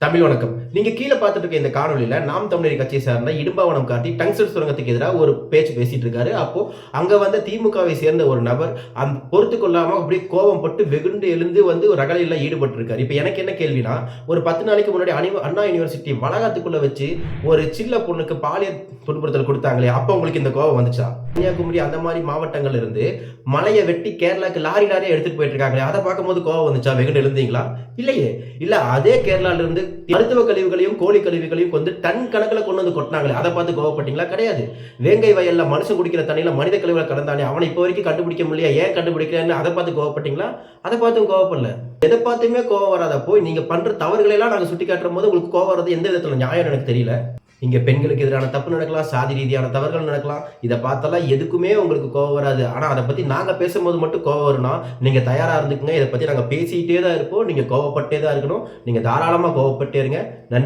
தமிழ் வணக்கம். நீங்க கீழ பார்த்துட்டு இருக்க இந்த காணொளியில நாம் தமிழர் கட்சியை சார்ந்த இடும்பாவனம் காட்டி டங்ஸ்டன் சுரங்கத்துக்கு எதிரா ஒரு பேச்சு பேசிட்டு இருக்காரு. அப்போ அங்க வந்த திமுகவை சேர்ந்த ஒரு நபர் பொறுத்துக் கொள்ளாம அப்படியே கோபம் பட்டு வெகுண்டு எழுந்து வந்து ஒரு ரகளையில ஈடுபட்டு இருக்காரு. இப்ப எனக்கு என்ன கேள்வினா, ஒரு 10 நாளைக்கு முன்னாடி அண்ணா யுனிவர்சிட்டி வளாகத்துக்குள்ள வச்சு ஒரு சின்ன பொண்ணுக்கு பாலியல் துன்புறுத்தல் குடுத்தாங்களே, அப்ப உங்களுக்கு இந்த கோபம் வந்துச்சா? கன்னியாகுமரி அந்த மாரி மாவட்டங்கள்ல இருந்து மலைய வெட்டி கேரளாக்கு லாரி லாரியா எடுத்துட்டு போயிட்டு இருக்காங்களே, அத பார்க்கும்போது கோபம் வந்துச்சா? வெகுண்டு எழுந்தீங்களா? இல்லையே. இல்ல அதே கேரளால இருந்து மருத்துவ கழிவுகளையும், கோழி கழிவுகளையும் வந்து டன் கணக்குல கொண்டு வந்து கொட்டுனாங்களே, அத பார்த்து கோவப்பட்டீங்களா? கிடையாது. வேங்கை வயல்ல மனுஷன் குடிக்கிற தண்ணீல மனித கழிவுகள கலந்தானே, அவன இப்ப வரைக்கும் கண்டுபிடிக்க முடியலையா? ஏன் கண்டுபிடிக்கலன்னு அத பார்த்து கோவப்பட்டீங்களா? அத பார்த்தும் கோவப்படல. எத பார்த்துமே கோவம் வராதப்போ, நீங்க பண்ற தவறுகளை எல்லாம் நாங்க சுட்டிக்காட்டும்போது உங்களுக்கு கோவம் வர்றது எந்த விதத்துல நியாயம்னு எனக்கு தெரியல. இங்க பெண்களுக்கு எதிரான தப்பு நடக்கலாம், சாதி ரீதியான தவறுகள் நடக்கலாம். இத பார்த்தெல்லாம் எதுக்குமே உங்களுக்கு கோவம் வராது. ஆனா அத பத்தி நாங்க பேசும்போது மட்டும் கோவம் வரும்னா, நீங்க தயாரா இருந்துக்குங்க. இத பத்தி நாங்க பேசிட்டே தான் இருப்போம். நீங்க கோவப்பட்டே தான் இருக்கணும். நீங்க தாராளமா கோவப்பட்டே இருங்க. நன்றி.